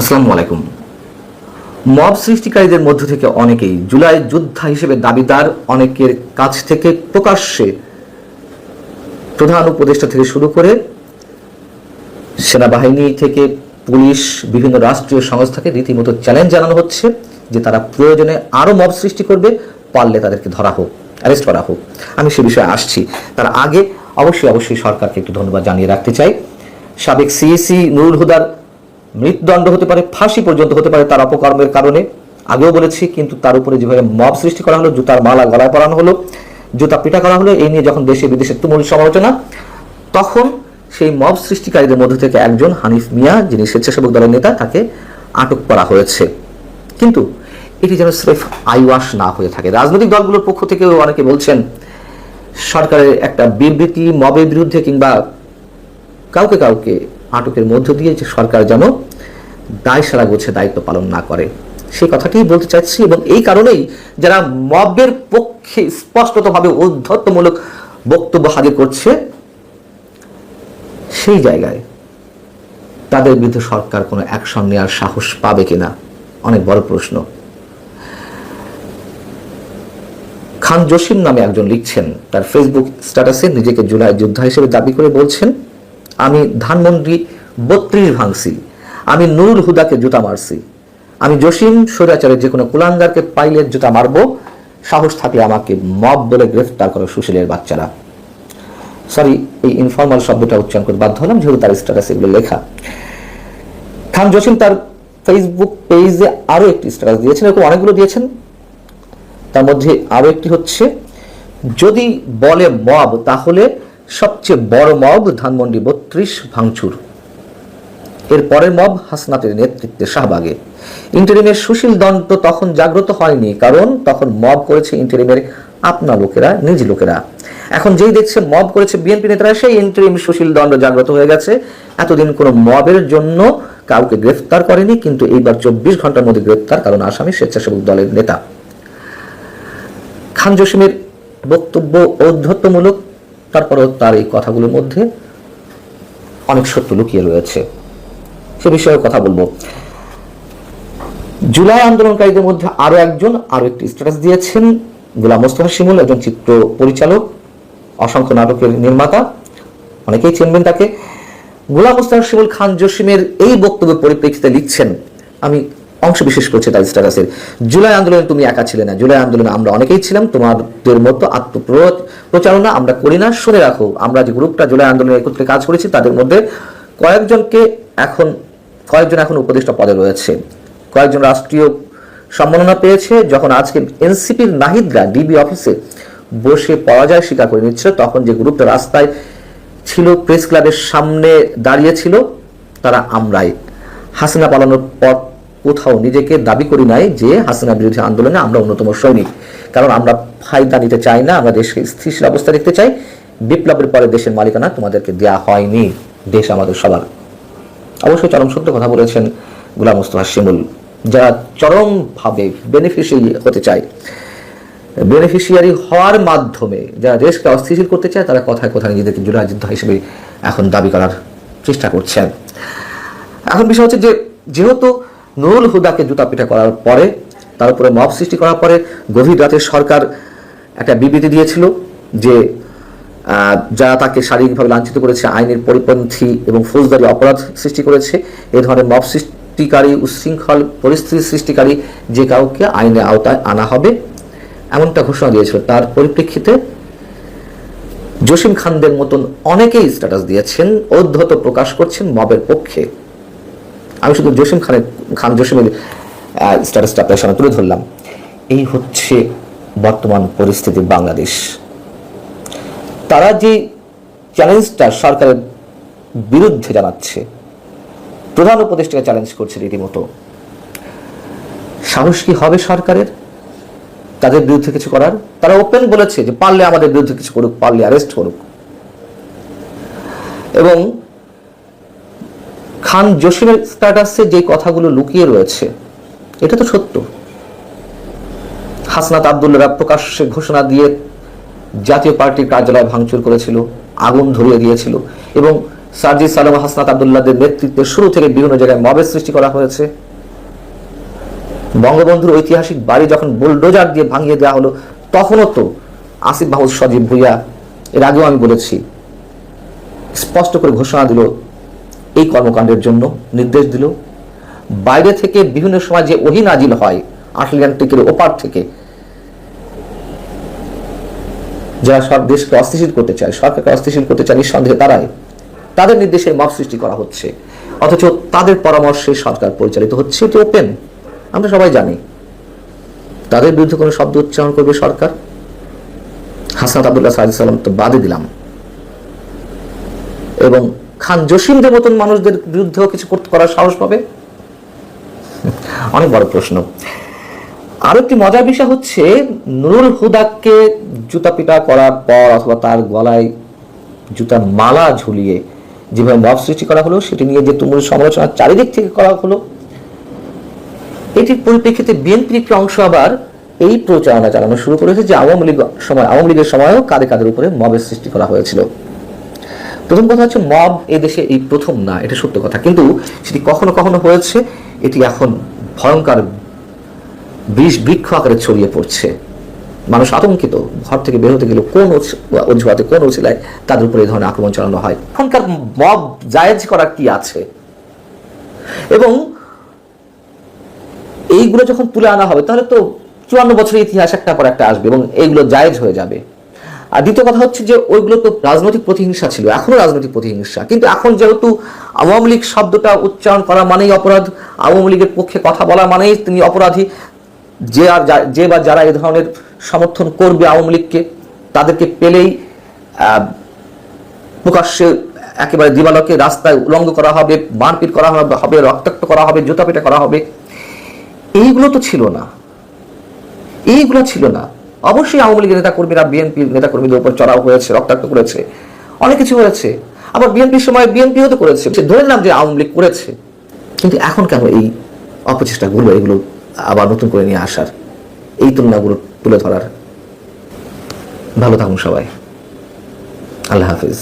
আসসালামু আলাইকুম। মব সৃষ্টিকারীদের মধ্য থেকে অনেকেই জুলাই যোদ্ধা হিসেবে দাবিদার, অনেকের কাছ থেকে প্রকাশ্যে প্রধান উপদেষ্টা থেকে শুরু করে সেনাবাহিনী থেকে পুলিশ, বিভিন্ন রাষ্ট্রীয় সংস্থাকে রীতিমতো চ্যালেঞ্জ জানানো হচ্ছে যে তারা প্রয়োজনে আরও মব সৃষ্টি করবে, পারলে তাদেরকে ধরা হোক, অ্যারেস্ট করা হোক। আমি সে বিষয়ে আসছি। তার আগে অবশ্যই সরকারকে একটু ধন্যবাদ জানিয়ে রাখতে চাই। সাবেক সিইসি নুরুল হুদার মৃত্যুদণ্ড হতে পারে, ফাঁসি পর্যন্ত হতে পারে তার অপকর্মের কারণে, আগেও বলেছি। কিন্তু তার উপরে যেভাবে মব সৃষ্টি করা হলো, জুতার মালা গলায় পরানো হলো, জুতা পিটা করা হলো, এই নিয়ে যখন দেশে বিদেশে তুমুল সমালোচনা, তখন সেই মব সৃষ্টিকারীদের মধ্য থেকে একজন হানিফ মিয়া, যিনি স্বেচ্ছাসেবক দলের নেতা, তাকে আটক করা হয়েছে। কিন্তু এটি যেন স্রেফ আইওয়াশ না হয়ে থাকে। রাজনৈতিক দলগুলোর পক্ষ থেকেও অনেকে বলছেন সরকারের একটা বিবৃতি মবের বিরুদ্ধে কিংবা কাউকে আটকের মধ্য দিয়ে যে সরকার যেন দায় সারা গোছে দায়িত্ব পালন না করে, সেই কথাটি বলতে চাইছি। এবং এই কারণেই যারা মবের পক্ষে স্পষ্টতভাবে ঔদ্ধত্যমূলক বক্তব্য হাজির করছে, সেই জায়গায় তাদের বিরুদ্ধে সরকার কোনো অ্যাকশন নেওয়ার সাহস পাবে কিনা, অনেক বড় প্রশ্ন। খান জসিম নামে একজন লিখছেন তার ফেসবুক স্ট্যাটাসে, নিজেকে জুলাই যোদ্ধা হিসেবে দাবি করে বলছেন, আমি ধানমন্ডি 32 ভাঙছি, আমি নুরুল হুদাকে জুতা মারছি, আমি জসিম স্বৈরাচারের যে কোনো কুলাঙ্গারকে পাইলে জুতা মারবো, সাহস থাকলে আমাকে মব বলে গ্রেফতার করো সুশীলের বাচ্চারা। সরি, এই ইনফর্মাল শব্দটা উচ্চারণ করে বাধ্য হলাম, যেহেতু তার স্ট্যাটাসে এগুলো লেখা। খান জসিম তার ফেসবুক পেজে আরো একটি স্ট্যাটাস দিয়েছেন, এরকম অনেকগুলো দিয়েছেন। তার মধ্যে আরো একটি হচ্ছে, যদি বলে মব তাহলে সবচেয়ে বড় মব ধানমন্ডি 32 ভাঙচুর, এর পরের মব হাসনাতের নেতৃত্বে শাহবাগে। ইন্টারিমের সুশীল দণ্ড তখন জাগ্রত হয়নি, কারণ তখন মব করেছে ইন্টারিমের আপনা লোকেরা, নিজ লোকেরা। এখন যেই দেখছে মব করেছে বিএনপি নেতারা, সেই ইন্টারিম সুশীল দণ্ড জাগ্রত হয়ে গেছে। এতদিন কোনো মবের জন্য কাউকে গ্রেফতার করেনি, কিন্তু এইবার 24 ঘন্টার মধ্যে গ্রেফতার, কারণ আসামি স্বেচ্ছাসেবক দলের নেতা। খান জসিমের বক্তব্য ঔদ্ধত্যমূলক, তারপরেও তার এই কথাগুলোর মধ্যে অনেক সত্য লুকিয়ে রয়েছে, সে বিষয়ে কথা বলবো। জুলাই আন্দোলনকারীদের মধ্যে আরো একটি স্ট্যাটাস দিয়েছেন, গোলাম মোস্তফা শিমুল, একজন চিত্র পরিচালক, অসংখ্য নাটকের নির্মাতা, অনেকেই চিনবেন তাকে। গোলাম মোস্তফা শিমুল খান জসিমের এই বক্তব্যের পরিপ্রেক্ষিতে লিখছেন, আমি অংশ বিশেষ করছে তার স্ট্যাটাসের, জুলাই আন্দোলনে তুমি একা ছিলে না, জুলাই আন্দোলনে আমরা অনেকেই ছিলাম, তোমাদের মতো আত্মপ্রচারণা আমরা করি না। শুনে রাখো, আমরা যে গ্রুপটা জুলাই আন্দোলনে একত্রে কাজ করেছি, তাদের মধ্যে কয়েকজন এখন উপদেষ্টা পদে রয়েছে, কয়েকজন রাষ্ট্রীয় সম্মাননা পেয়েছে। যখন আজকে এনসিপির নাহিদরা ডিবি অফিসে বসে পরাজয় স্বীকার করে নিচ্ছিল, তখন যে গ্রুপটা রাস্তায় ছিল, প্রেস ক্লাবের সামনে দাঁড়িয়েছিল, তারা আমরাই। হাসিনা পালানোর পর কোথাও নিজেকে দাবি করি নাই যে হাসিনা বিরোধী আন্দোলনে আমরা অন্যতম সৈনিক, কারণ আমরা ফায়দা নিতে চাই না, আমরা দেশকে স্থিতিশীল অবস্থা দেখতে চাই। বিপ্লবের পরে দেশের মালিকানা তোমাদেরকে দেয়া হয়নি, দেশ আমাদের সবার। অবশ্যই চরম সত্য কথা বলেছেন গোলাম মোস্তফা শিমুল। যারা চরমভাবে বেনিফিশিয়ারি হওয়ার মাধ্যমে যারা দেশকে অস্থিতিশীল করতে চায়, তারা কথায় নিজেদেরকে জুলাই যোদ্ধা হিসেবে এখন দাবি করার চেষ্টা করছেন। এখন বিষয় হচ্ছে যে, যেহেতু নুরুল হুদাকে জুতা পিটা করার পরে, তার উপরে মব সৃষ্টি করার পরে গভীর রাতে সরকার একটা বিবৃতি দিয়েছিল যে যারা তাকে শারীরিকভাবে লাঞ্ছিত করেছে, আইনের পরিপন্থী এবং ফৌজদারি অপরাধ সৃষ্টি করেছে, এই ধরনের মব সৃষ্টিকারী, উচ্ছৃঙ্খল পরিস্থিতি সৃষ্টিকারী যে কাউকে আইনের আওতায় আনা হবে, এমনটা ঘোষণা দিয়েছিল। তার পরিপ্রেক্ষিতে জসিম খানদের মতন অনেকেই স্ট্যাটাস দিয়েছেন, ঔদ্ধত্য প্রকাশ করছেন মবের পক্ষে। আমি শুধু খান জসিমের স্ট্যাটাসটা আপনার সামনে তুলে ধরলাম। এই হচ্ছে বর্তমান পরিস্থিতি বাংলাদেশ। তারা যে চ্যালেঞ্জটা সরকারের বিরুদ্ধে জানাচ্ছে, প্রধান উপদেষ্টাকে চ্যালেঞ্জ করছে রীতিমতো, সাহস কি হবে সরকারের তাদের বিরুদ্ধে কিছু করার? তারা ওপেন বলেছে যে পারলে আমাদের বিরুদ্ধে কিছু করুক, পারলে অ্যারেস্ট করুক। এবং খান জসিমের স্ট্যাটাসে যে কথাগুলো লুকিয়ে রয়েছে, এটা তো সত্য। হাসনাত আব্দুল্লাহরা প্রকাশ্যে ঘোষণা দিয়ে জাতীয় পার্টির কার্যালয় ভাঙচুর করেছিল, আগুন ধরিয়ে দিয়েছিল, এবং সার্জিস আলম, হাসনাত আব্দুল্লাহদের নেতৃত্বে শুরু থেকে বিভিন্ন জায়গায় মবের সৃষ্টি করা হয়েছে। বঙ্গবন্ধুর ঐতিহাসিক বাড়ি যখন বুলডোজার দিয়ে ভাঙিয়ে দেওয়া হলো, তখনও তো আসিফ মাহমুদ সজীব ভুইয়া, এর আগেও আমি বলেছি, স্পষ্ট করে ঘোষণা দিল এই কর্মকাণ্ডের জন্য, নির্দেশ দিল। বাইরে থেকে বিভিন্ন সময় যে ওহী নাজিল হয় আটলান্টিকের ওপার থেকে, যারা সব দেশকে অস্থিতিশীল করতে চায়, সরকারকে অস্থিতিশীল করতে চায়, নিঃসন্দেহে তাদের নির্দেশে মব সৃষ্টি করা হচ্ছে, অথচ তাদের পরামর্শে সরকার পরিচালিত হচ্ছে। এটি ওপেন, আমরা সবাই জানি। তাদের বিরুদ্ধে কোনো শব্দ উচ্চারণ করবে সরকার, হাসনাত আব্দুল্লাহ, সার্জিস আলম তো বাদে দিলাম, এবং খান জসিমদের মতন মানুষদের বিরুদ্ধেও কিছু করার সাহস পাবে? অনেক বড় প্রশ্ন। আরো একটি মজার বিষয় হচ্ছে, নুরুল হুদাকে জুতা পিটা করার পর অথবা তার গলায় জুতার মালা ঝুলিয়ে যেভাবে মব সৃষ্টি করা হলো, সেটি নিয়ে যে তুমুল সমালোচনা চারিদিক থেকে করা হলো, এটির পরিপ্রেক্ষিতে বিএনপির একটি অংশ আবার এই প্রচারণা চালানো শুরু করেছে যে আওয়ামী লীগের সময়ও কাদের উপরে মবের সৃষ্টি করা হয়েছিল। প্রথম কথা হচ্ছে, মব এই দেশে এই প্রথম না, এটা সত্য কথা, কিন্তু সেটি কখনো কখনো হয়েছে। এটি এখন ভয়ঙ্কর বৃক্ষ আকারে ছড়িয়ে পড়ছে। মানুষ আতঙ্কিত, ঘর থেকে বের হতে গেলে কোন অজুহাতে, কোন ওসিলায় তাদের উপরে এই ধরনের আক্রমণ চালানো হয়। এখনকার মব জায়েজ করার কি আছে? এবং এইগুলো যখন তুলে আনা হবে, তাহলে তো 54 বছরের ইতিহাস একটা পর একটা আসবে এবং এইগুলো জায়েজ হয়ে যাবে। আর দ্বিতীয় কথা হচ্ছে যে ওইগুলো তো রাজনৈতিক প্রতিহিংসা ছিল, এখনো রাজনৈতিক প্রতিহিংসা, কিন্তু এখন যেহেতু আওয়ামী লীগ শব্দটা উচ্চারণ করা মানেই অপরাধ, আওয়ামী লীগের পক্ষে কথা বলা মানেই তিনি অপরাধী, যে বা যারা এই ধরনের সমর্থন করবে আওয়ামী লীগকে, তাদেরকে পেলেই প্রকাশ্যে একেবারে দিবালোকে রাস্তায় উলঙ্গ করা হবে, মারপিট করা হবে, রক্তাক্ত করা হবে, জুতা পেটা করা হবে। এইগুলো তো ছিল না, এইগুলো ছিল না। অবশ্যই আওয়ামী লীগের নেতাকর্মীরা বিএনপির নেতাকর্মীদের উপর চড়াও হয়েছে, রক্তাক্ত করেছে, অনেক কিছু হয়েছে। আবার বিএনপির সময় বিএনপিও তো করেছে, ধরে নিলাম যে আওয়ামী লীগ করেছে, কিন্তু এখন কেন এই অপচেষ্টাগুলো, এগুলো আবার নতুন করে নিয়ে আসার, এই তুলনাগুলো তুলে ধরার? ভালো থাকুন সবাই, আল্লাহ হাফিজ।